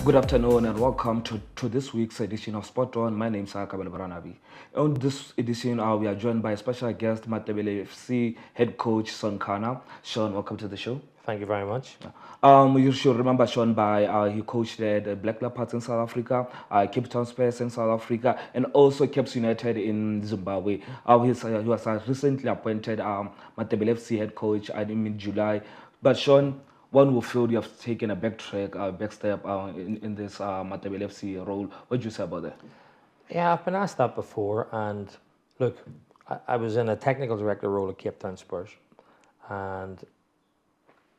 Good afternoon and welcome to this week's edition of Spot On. My name is Matebeleng. On this edition, we are joined by a special guest, Matebele FC head coach Sean Kana. Sean, welcome to the show. Thank you very much. You should remember Sean by he coached at Black Leopards in South Africa, Cape Town Spurs in South Africa, and also Cape United in Zimbabwe. He was recently appointed Matebele FC head coach in July. But Sean, one will feel you have taken a back step in this Matebele FC role. What do you say about that? Yeah, I've been asked that before, and look, I was in a technical director role at Cape Town Spurs, and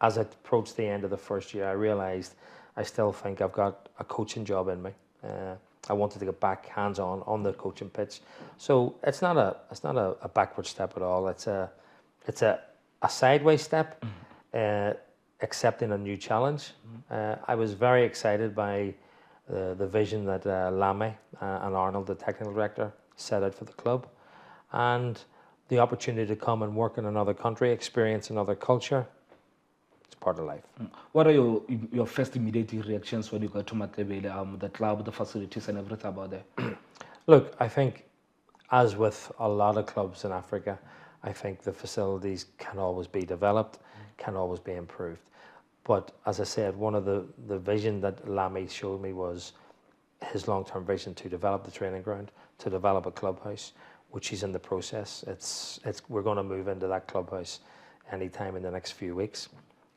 as I approached the end of the first year, I realised I still think I've got a coaching job in me. I wanted to get back hands-on on the coaching pitch, so it's not a backward step at all. It's a sideways step, accepting a new challenge. I was very excited by the vision that Lame and Arnold, the technical director, set out for the club, and the opportunity to come and work in another country, experience another culture. It's part of life. What are your first immediate reactions when you got to Matebele, the club, the facilities, and everything about that? Look, I think, as with a lot of clubs in Africa, I think the facilities can always be developed, can always be improved. But as I said, one of the vision that Lamy showed me was his long-term vision to develop the training ground, to develop a clubhouse, which he's in the process. We're going to move into that clubhouse anytime in the next few weeks.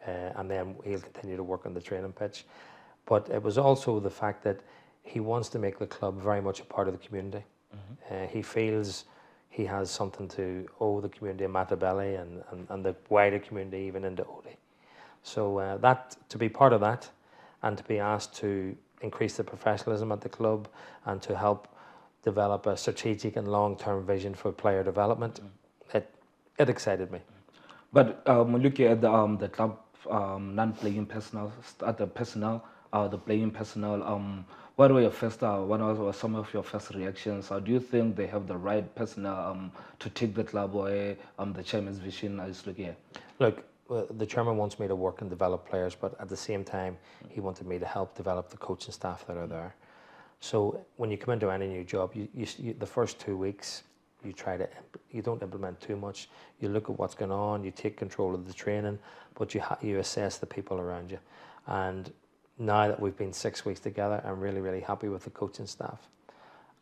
And then he'll continue to work on the training pitch. But it was also the fact that he wants to make the club very much a part of the community. He feels he has something to owe the community in Matebele and the wider community even into Odi. So that, to be part of that, and to be asked to increase the professionalism at the club and to help develop a strategic and long-term vision for player development, it excited me. But looking at the club non-playing personnel, the playing personnel, what were your first? What were some of your first reactions? Do you think they have the right personnel to take the club where the chairman's vision is looking at? Look, the chairman wants me to work and develop players, but at the same time, he wanted me to help develop the coaching staff that are there. So when you come into any new job, you the first 2 weeks, you don't implement too much. You look at what's going on, you take control of the training, but you assess the people around you. And now that we've been 6 weeks together, I'm really, really happy with the coaching staff.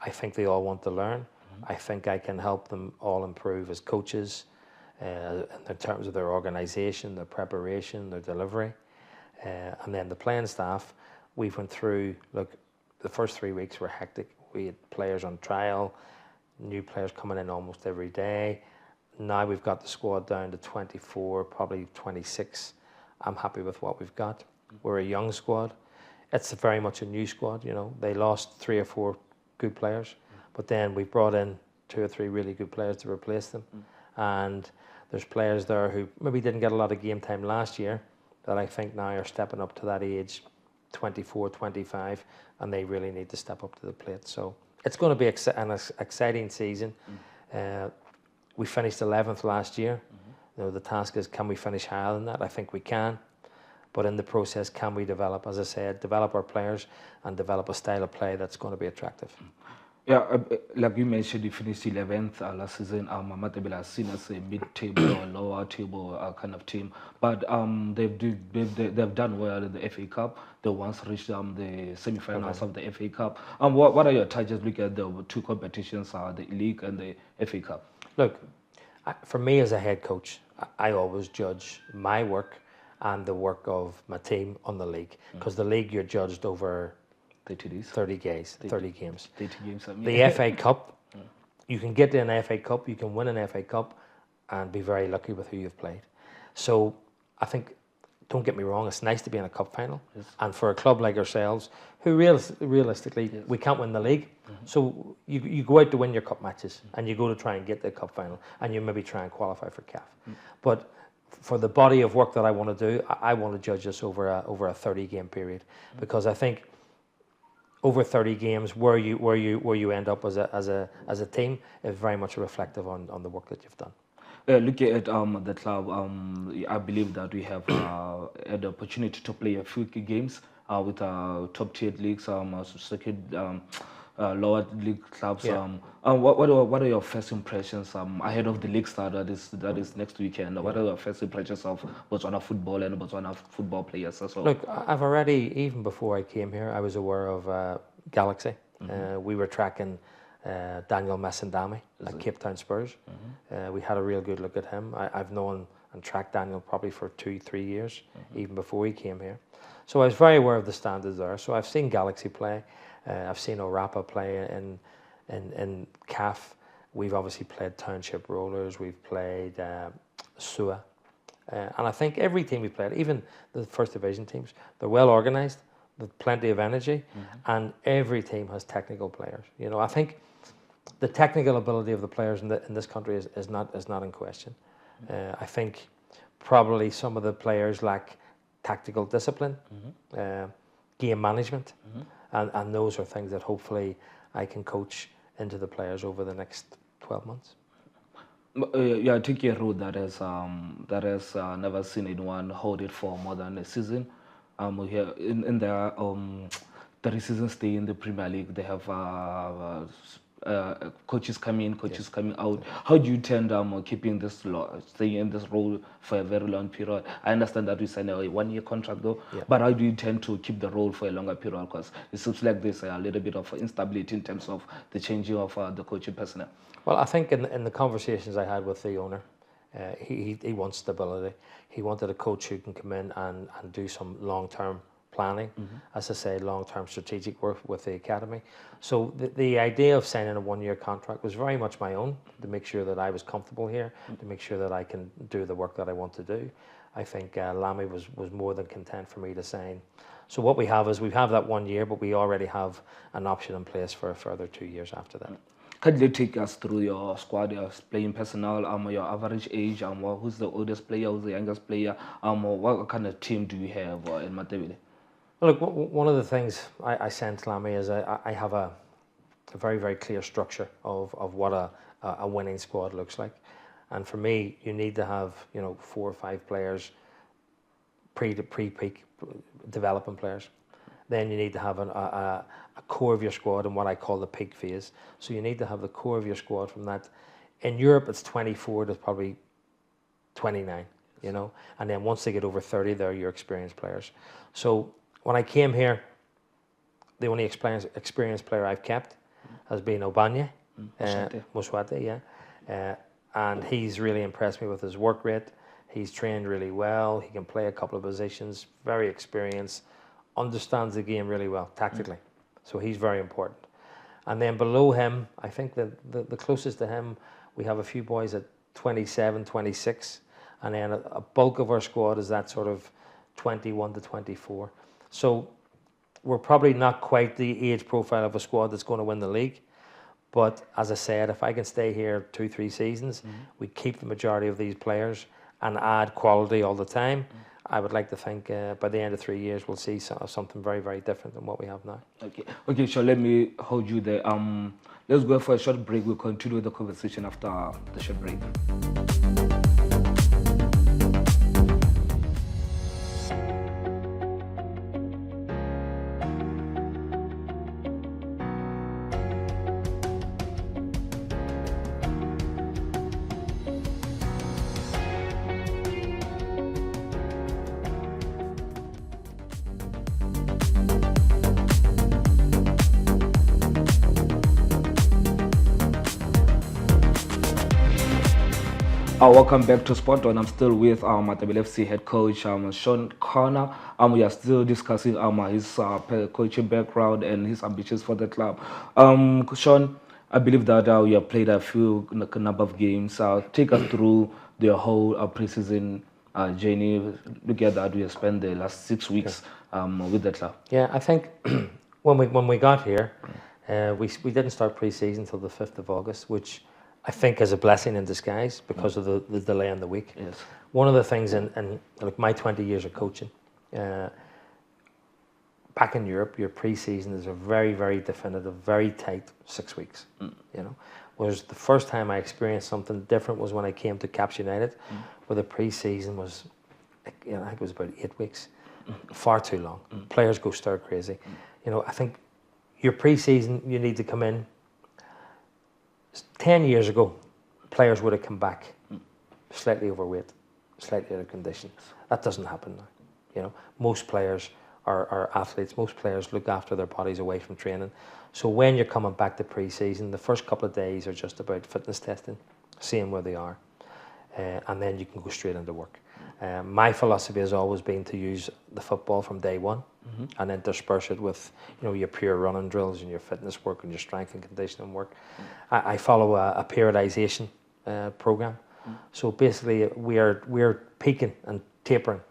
I think they all want to learn. I think I can help them all improve as coaches in terms of their organisation, their preparation, their delivery. And then the playing staff, we've went through, look, the first 3 weeks were hectic. We had players on trial, new players coming in almost every day. Now we've got the squad down to 24, probably 26. I'm happy with what we've got. We're a young squad. It's very much a new squad, you know. They lost 3 or 4 good players, but then we brought in 2 or 3 really good players to replace them. And there's players there who maybe didn't get a lot of game time last year that I think now are stepping up to that age, 24, 25, and they really need to step up to the plate. So it's going to be an exciting season. We finished 11th last year. You know, the task is, can we finish higher than that? I think we can. But in the process, can we develop, as I said, develop our players and develop a style of play that's going to be attractive? Yeah, like you mentioned, you finished 11th last season. Matebele has seen as a mid-table or lower table kind of team, but they've done well in the FA Cup. They once reached the semi-finals of the FA Cup. What are your targets? Look at the 2 competitions, the league and the FA Cup. Look, for me as a head coach, I always judge my work and the work of my team on the league, because the league you're judged over 30 games. 30 games. The FA Cup, you can get to an FA Cup, you can win an FA Cup and be very lucky with who you've played. So I think, don't get me wrong, it's nice to be in a cup final. Yes. And for a club like ourselves, who realistically, we can't win the league. So you go out to win your cup matches and you go to try and get the cup final and you maybe try and qualify for CAF. But for the body of work that I want to do, I want to judge this over a 30-game period, because I think over 30 games, where you end up as a team is very much reflective on the work that you've done. Looking at the club, I believe that we have had the opportunity to play a few key games with top tier leagues, second, lower league clubs. Yeah. What are your first impressions ahead of the league start that is next weekend? What are your first impressions of Botswana football and Botswana football players as well? Look, I've already, even before I came here, I was aware of Galaxy. We were tracking Daniel Messendami at Cape Town Spurs. We had a real good look at him. I've known and tracked Daniel probably for 2-3 years, even before he came here. So I was very aware of the standards there. So I've seen Galaxy play. I've seen Orapa play in CAF. We've obviously played Township Rollers. We've played SUA. And I think every team we played, even the first division teams, they're well organised, with plenty of energy, and every team has technical players. You know, I think the technical ability of the players in this country is not in question. I think probably some of the players lack tactical discipline, game management, and those are things that hopefully I can coach into the players over the next 12 months. Yeah, I think you're rude that has never seen anyone hold it for more than a season. Here in their 3 season stay in the Premier League, they have coaches coming in, coaches coming out. How do you tend keeping this staying in this role for a very long period? I understand that we signed a 1-year contract though, but how do you tend to keep the role for a longer period? Because it seems like there's a little bit of instability in terms of the changing of the coaching personnel. Well, I think in the conversations I had with the owner, he wants stability. He wanted a coach who can come in and do some long-term planning, as I say, long-term strategic work with the academy. So the idea of signing a 1-year contract was very much my own, to make sure that I was comfortable here, to make sure that I can do the work that I want to do. I think Lamy was more than content for me to sign. So what we have is we have that 1 year, but we already have an option in place for a further 2 years after that. Can you take us through your squad, your playing personnel, your average age, who's the oldest player, who's the youngest player, what kind of team do you have in Matebele? Well, look, one of the things I sense, Lamy, is I have a very, very clear structure of what a winning squad looks like. And for me, you need to have 4 or 5 players, pre-peak developing players. Then you need to have a core of your squad in what I call the peak phase. So you need to have the core of your squad from that. In Europe, it's 24 to probably 29, and then once they get over 30, they're your experienced players. So when I came here, the only experienced player I've kept has been Obanye, Moswate, and he's really impressed me with his work rate. He's trained really well. He can play a couple of positions, very experienced, understands the game really well tactically. So he's very important. And then below him, I think that the closest to him, we have a few boys at 27, 26, and then a bulk of our squad is that sort of 21 to 24. So we're probably not quite the age profile of a squad that's going to win the league. But as I said, if I can stay here 2-3 seasons, we keep the majority of these players and add quality all the time. I would like to think by the end of 3 years, we'll see something very, very different than what we have now. Okay, so let me hold you there. Let's go for a short break. We'll continue the conversation after the short break. Welcome back to Spot On. I'm still with Matebele FC head coach Sean Connor. We are still discussing his coaching background and his ambitions for the club. Sean, I believe that you have played a few number of games. Take us through the whole preseason journey. Look at that, we have spent the last 6 weeks with the club. Yeah, I think when we got here, we didn't start pre-season until the 5th of August, which I think is a blessing in disguise because of the delay in the week. Yes. One of the things in like my 20 years of coaching, back in Europe, your pre-season is a very, very definitive, very tight 6 weeks. Whereas the first time I experienced something different was when I came to Caps United, where the pre-season was, I think it was about 8 weeks. far too long. Players go stir crazy. You know, I think your pre-season, you need to come in. 10 years ago, players would have come back slightly overweight, slightly out of condition. That doesn't happen now. You know, most players are athletes. Most players look after their bodies away from training. So when you're coming back to pre-season, the first couple of days are just about fitness testing, seeing where they are, and then you can go straight into work. My philosophy has always been to use the football from day one, and intersperse it with, you know, your pure running drills and your fitness work and your strength and conditioning work. I follow a periodization program. So basically, we're peaking and tapering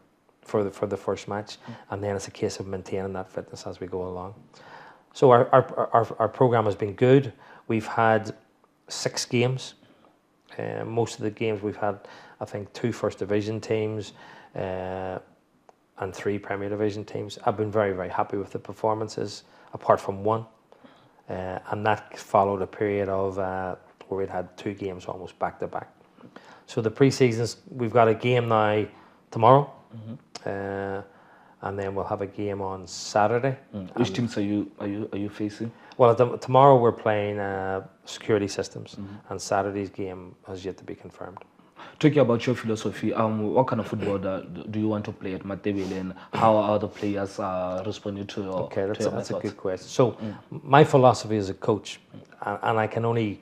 for the first match, and then it's a case of maintaining that fitness as we go along. So our program has been good. We've had 6 games. Most of the games we've had, I think, 2 First Division teams and 3 Premier Division teams. I've been very, very happy with the performances, apart from 1. And that followed a period of where we'd had 2 games almost back to back. So the pre-seasons, we've got a game now tomorrow, and then we'll have a game on Saturday. Which teams are you facing? Well, tomorrow we're playing security systems, and Saturday's game has yet to be confirmed. Talking about your philosophy, what kind of football do you want to play at Matebele, and how are the players responding to your Okay, that's a good question. So my philosophy as a coach, and I can only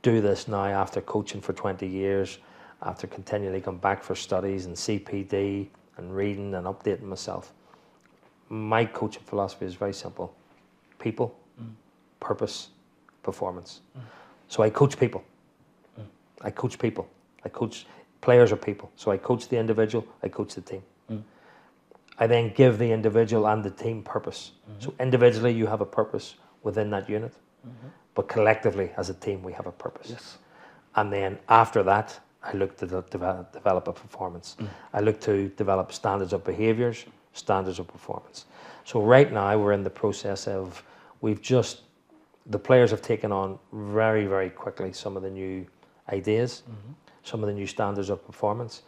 do this now after coaching for 20 years, after continually going back for studies and CPD and reading and updating myself. My coaching philosophy is very simple: people, purpose, performance. So I coach people. I coach people. I coach players or people. So I coach the individual, I coach the team. I then give the individual and the team purpose. So individually you have a purpose within that unit, but collectively as a team we have a purpose. Yes. And then after that, I look to develop a performance. I look to develop standards of behaviours, standards of performance. So right now we're in the process of, the players have taken on very, very quickly some of the new ideas, some of the new standards of performance.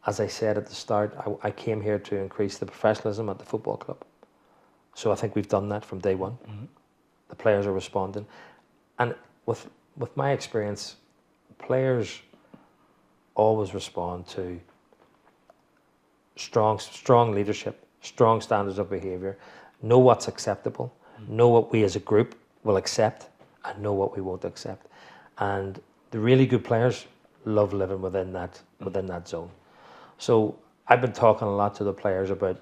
As I said at the start, I came here to increase the professionalism at the football club. So I think we've done that from day one. The players are responding. And with my experience, players always respond to strong leadership, strong standards of behaviour, know what's acceptable, know what we as a group will accept, and know what we won't accept. And the really good players love living within that zone. So I've been talking a lot to the players about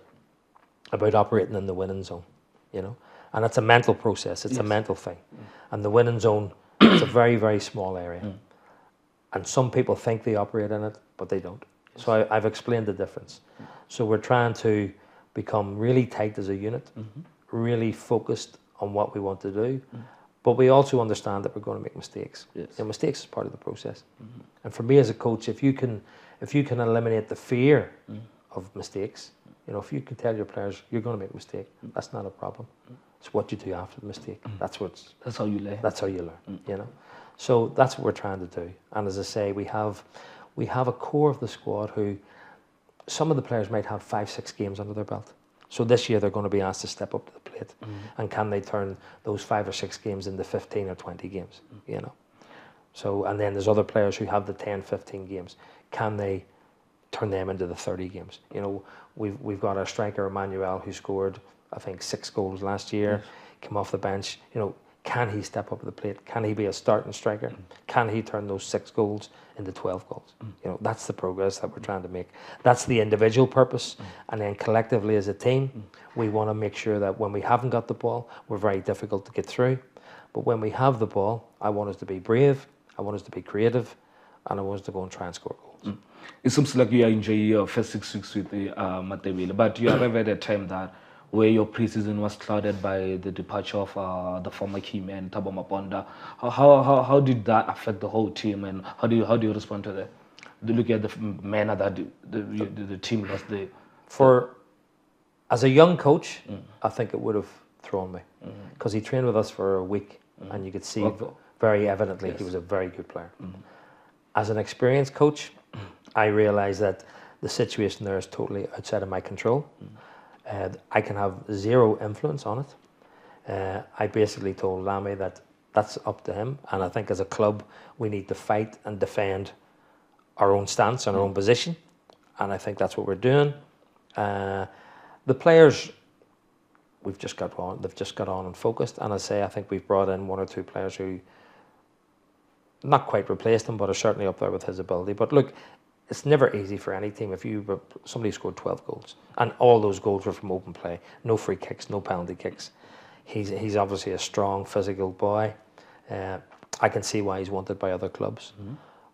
operating in the winning zone, you know, and it's a mental process. It's a mental thing, and the winning zone is a very, very small area, and some people think they operate in it, but they don't. So I've explained the difference. So we're trying to become really tight as a unit, really focused on what we want to do, but we also understand that we're going to make mistakes. Yes. And mistakes is part of the process. And for me as a coach, if you can eliminate the fear of mistakes, you know, if you can tell your players you're going to make a mistake, that's not a problem. It's what you do after the mistake. That's how you learn. That's how you learn. You know, so that's what we're trying to do. And as I say, we have a core of the squad who, some of the players might have 5-6 games under their belt. So this year they're going to be asked to step up to the plate, and can they turn those 5 or 6 games into 15 or 20 games? You know, so, and then there's other players who have the 10-15 games. Can they turn them into the 30 games? You know, we've got our striker Emmanuel, who scored, I think, 6 goals last year, came off the bench. You know, can he step up to the plate? Can he be a starting striker? Can he turn those 6 goals into 12 goals? You know, that's the progress that we're trying to make. That's the individual purpose. And then collectively as a team, we want to make sure that when we haven't got the ball, we're very difficult to get through. But when we have the ball, I want us to be brave, I want us to be creative, and I want us to go and try and score goals. It seems like you are enjoying your first 6 weeks with the Matebele, but you arrived at a time that where your preseason was clouded by the departure of the former key man, Thabo Maponda. How did that affect the whole team, and how do you respond to that? Look at the manner that the team lost as a young coach, I think it would have thrown me, because he trained with us for a week, and you could see very evidently he was a very good player. As an experienced coach, I realised that the situation there is totally outside of my control. I can have zero influence on it. I basically told Lammy that that's up to him, and I think as a club we need to fight and defend our own stance and our own position, and I think that's what we're doing. The players, they've just got on and focused, and I think we've brought in 1 or 2 players who not quite replaced him, but are certainly up there with his ability. But look, it's never easy for any team. If somebody scored 12 goals, and all those goals were from open play, no free kicks, no penalty kicks. He's obviously a strong physical boy. I can see why he's wanted by other clubs.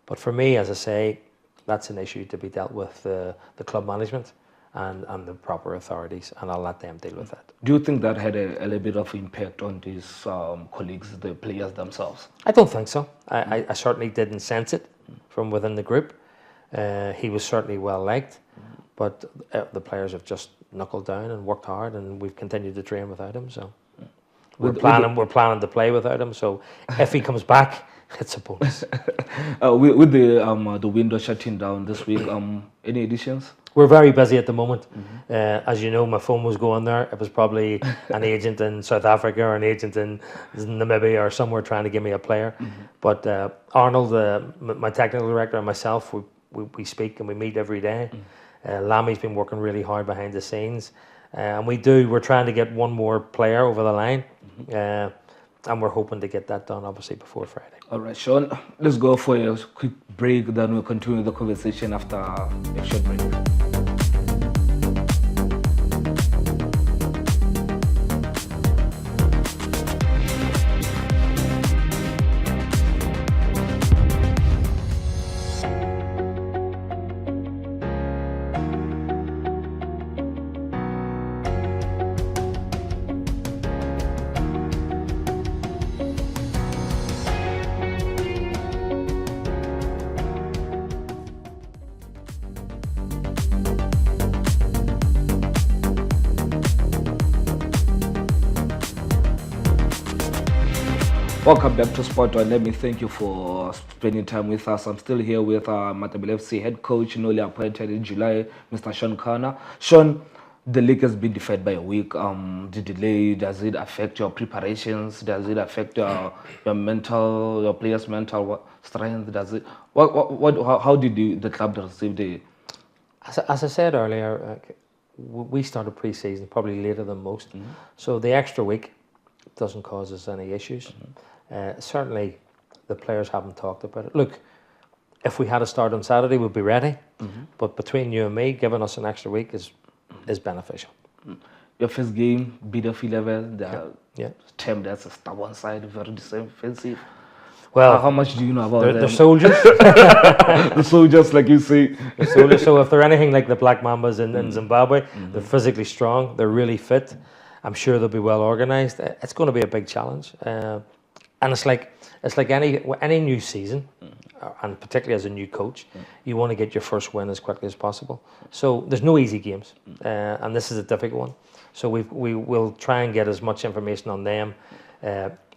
But for me, as I say, that's an issue to be dealt with the club management and the proper authorities, and I'll let them deal with that. Do you think that had a little bit of impact on these colleagues, the players themselves? I don't think so. I certainly didn't sense it from within the group. He was certainly well liked, but the players have just knuckled down and worked hard, and we've continued to train without him. So we're planning to play without him. So if he comes back, it's a bonus. With the window shutting down this week, any additions? We're very busy at the moment. As you know, my phone was going there. It was probably an agent in South Africa or an agent in Namibia or somewhere trying to give me a player. But Arnold, my technical director, and myself, we speak and we meet every day. Lammy's been working really hard behind the scenes. And we're trying to get one more player over the line. And we're hoping to get that done, obviously, before Friday. All right, Sean, let's go for a quick break. Then we'll continue the conversation after a short break. Welcome back to Sport One. Let me thank you for spending time with us. I'm still here with Matebele FC head coach, newly appointed in July, Mr. Sean Kana. Sean, the league has been deferred by a week. The delay, does it affect your preparations? Does it affect your players' mental strength? Does it? How did the club receive the? As I said earlier, we started pre-season probably later than most, so the extra week doesn't cause us any issues. Certainly, the players haven't talked about it. Look, if we had a start on Saturday, we'd be ready. But between you and me, giving us an extra week is beneficial. Your first game, beat level, the team that's a stubborn side, very defensive. Well, how much do you know about them? They're soldiers. The soldiers, like you say. The soldiers. So if they're anything like the Black Mambas in Zimbabwe, they're physically strong. They're really fit. I'm sure they'll be well organised. It's going to be a big challenge, and it's like any new season, and particularly as a new coach, you want to get your first win as quickly as possible. So there's no easy games, and this is a difficult one. So we will try and get as much information on them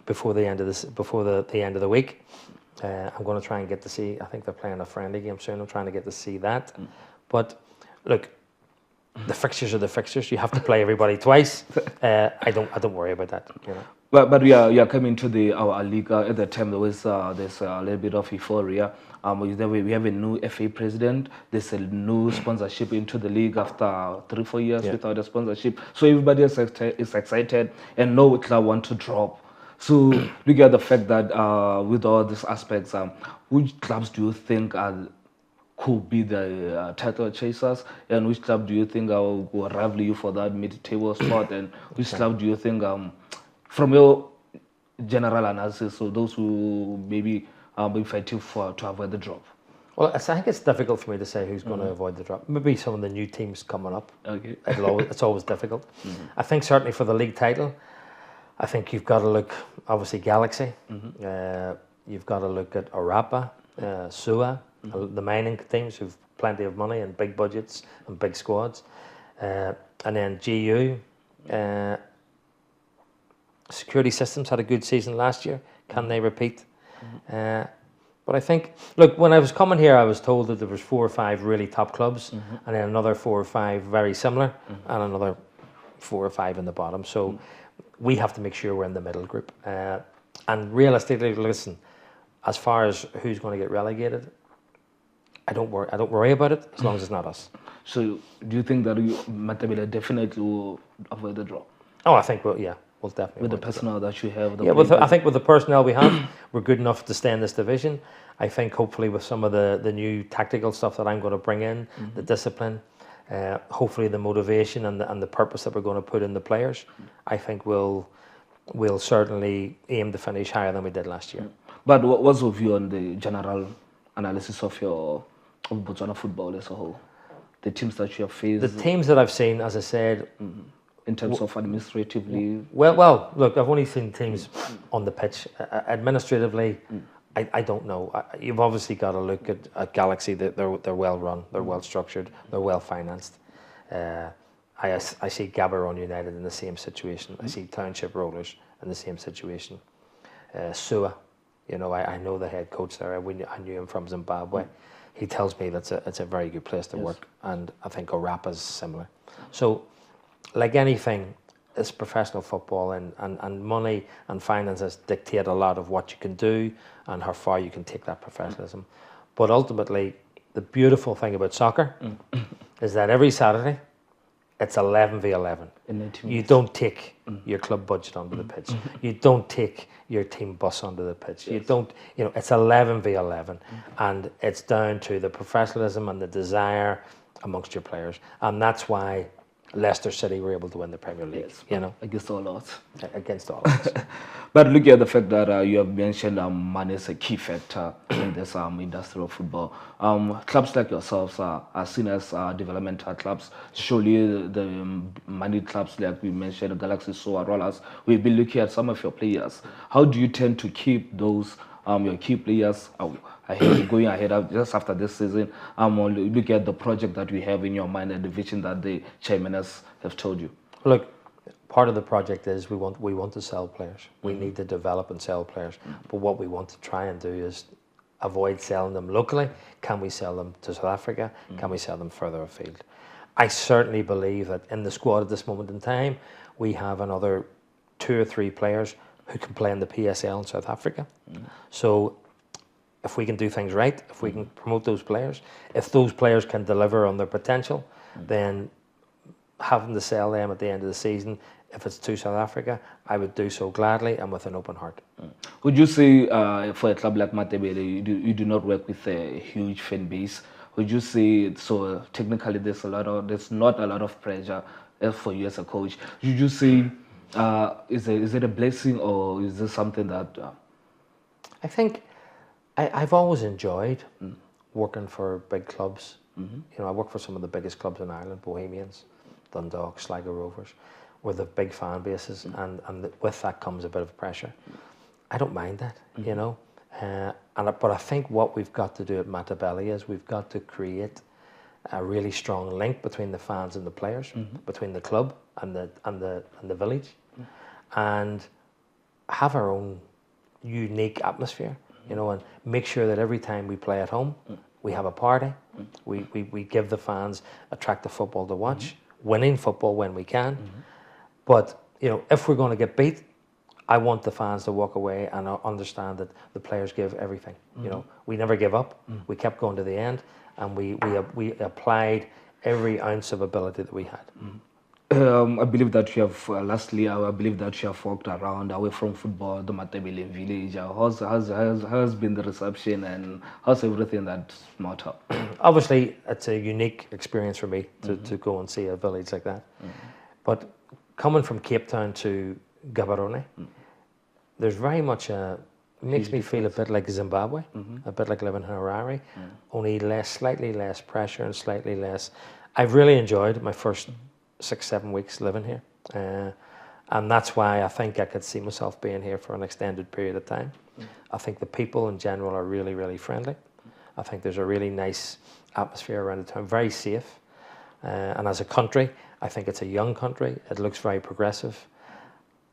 before the end of the end of the week. I'm going to try and get to see. I think they're playing a friendly game soon. I'm trying to get to see that. But look, the fixtures are the fixtures. You have to play everybody twice. I don't worry about that. You know. But we are coming to our league at the time. There's a little bit of euphoria. We have a new FA president. There's a new sponsorship into the league after 3-4 years without a sponsorship. So everybody is excited, and no club want to drop. So look at the fact that with all these aspects, which clubs do you think could be the title chasers, and which club do you think will rival you for that mid-table spot, and which club do you think, from your general analysis, so those who maybe be fighting to avoid the drop? Well, I think it's difficult for me to say who's going to avoid the drop. Maybe some of the new teams coming up. Okay. It's always difficult. I think certainly for the league title, I think you've got to look, obviously, Galaxy. You've got to look at Orapa, SUA, the mining teams who've plenty of money and big budgets and big squads. And then GU. Security Systems had a good season last year. Can they repeat? But I think, look, when I was coming here, I was told that there was 4 or 5 really top clubs, and then another 4 or 5 very similar, and another 4 or 5 in the bottom. So we have to make sure we're in the middle group. And realistically, listen, as far as who's going to get relegated, I don't worry about it as long as it's not us. So do you think that Matebele definitely will avoid the draw? Oh, I think we'll definitely. With the personnel that you have? I think with the personnel we have, we're good enough to stay in this division. I think hopefully with some of the new tactical stuff that I'm going to bring in, the discipline, hopefully the motivation and the purpose that we're going to put in the players, I think we'll certainly aim to finish higher than we did last year. But what's your view on the general analysis of Botswana football as a whole? The teams that you have faced? The teams that I've seen, as I said... In terms of administratively? Well, look, I've only seen teams on the pitch. Administratively, I don't know. You've obviously got to look at Galaxy. They're well run, they're well structured, they're well financed. I see Gaborone United in the same situation. I see Township Rollers in the same situation. Sua, I know the head coach there. I knew him from Zimbabwe. He tells me that's a very good place to work, and I think Orapa is similar. So, like anything, it's professional football, and money and finances dictate a lot of what you can do and how far you can take that professionalism. But ultimately, the beautiful thing about soccer is that every Saturday, it's 11v11. You don't take your club budget onto the pitch. You don't take your team bus onto the pitch. You don't, it's 11v11, and it's down to the professionalism and the desire amongst your players, and that's why Leicester City were able to win the Premier League. Against all odds. Against all odds. But looking at the fact that you have mentioned money is a key factor in this industry of football. Clubs like yourselves are seen as developmental clubs. Surely the money clubs, like we mentioned, Galaxy, Soa, Rollers, we'll be looking at some of your players. How do you tend to keep those your key players going ahead just after this season? Look at the project that we have in your mind and the vision that the chairman have told you. Look, part of the project is we want to sell players. We need to develop and sell players. But what we want to try and do is avoid selling them locally. Can we sell them to South Africa? Can we sell them further afield? I certainly believe that in the squad at this moment in time, we have another 2 or 3 players who can play in the PSL in South Africa. So if we can do things right, if we can promote those players, if those players can deliver on their potential, then having to sell them at the end of the season, if it's to South Africa, I would do so gladly and with an open heart. Would you say for a club like Matebele, you do not work with a huge fan base? Would you say, so technically there's not a lot of pressure for you as a coach? Would you say, is it a blessing, or is this something that... I think I've always enjoyed working for big clubs. I work for some of the biggest clubs in Ireland, Bohemians, Dundalk, Sligo Rovers, with the big fan bases, and with that comes a bit of pressure. I don't mind that, but I think what we've got to do at Matebele is we've got to create a really strong link between the fans and the players, between the club and the village, and have our own unique atmosphere, and make sure that every time we play at home, we have a party. We give the fans attractive football to watch, winning football when we can. But if we're going to get beat, I want the fans to walk away and understand that the players give everything. We never give up. We kept going to the end, and we applied every ounce of ability that we had. I believe that you have, lastly, I believe that you have walked around away from football, the Matebeleng Village. How's been the reception, and how's everything that's matter? Obviously, it's a unique experience for me to go and see a village like that. But coming from Cape Town to Gaborone, there's very much makes me feel a bit like Zimbabwe, a bit like living in Harare, only slightly less pressure and slightly less. I've really enjoyed my first 6-7 weeks living here, and that's why I think I could see myself being here for an extended period of time. I think the people in general are really, really friendly. I think there's a really nice atmosphere around the town, very safe, and as a country, I think it's a young country. It looks very progressive.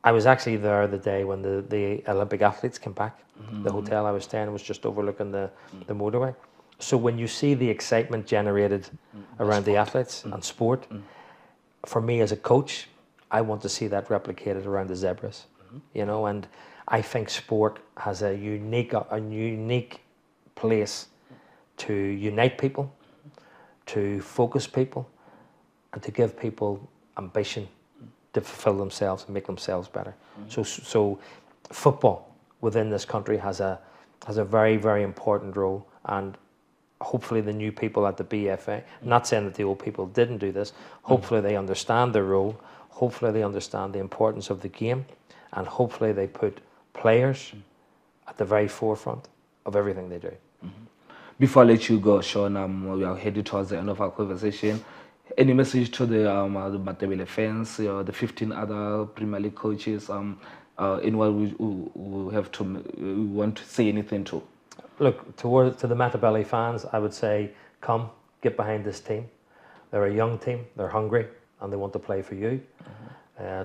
I was actually there the day when the Olympic athletes came back. The hotel I was staying in was just overlooking the motorway. So when you see the excitement generated around the athletes and sport, for me as a coach, I want to see that replicated around the zebras, you know, and I think sport has a unique place to unite people, to focus people, and to give people ambition to fulfill themselves and make themselves better. So football within this country has a very, very important role, and hopefully the new people at the BFA, not saying that the old people didn't do this, hopefully they understand their role, hopefully they understand the importance of the game, and hopefully they put players at the very forefront of everything they do. Before I let you go, Sean, we are headed towards the end of our conversation. Any message to the Matebele fans, the 15 other Premier League coaches, anyone who have to want to say anything to? Look, to the Matebele fans, I would say, come, get behind this team. They're a young team, they're hungry, and they want to play for you.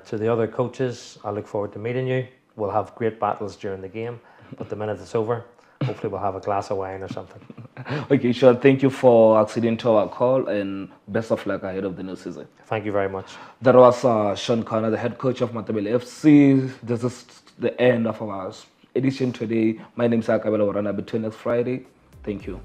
To the other coaches, I look forward to meeting you. We'll have great battles during the game, but the minute it's over, hopefully we'll have a glass of wine or something. Okay, Sean, thank you for acceding to our call, and best of luck ahead of the new season. Thank you very much. That was Sean Connor, the head coach of Matebele FC. This is the end of our edition today. My name is Akabela Warana. Between next Friday. Thank you.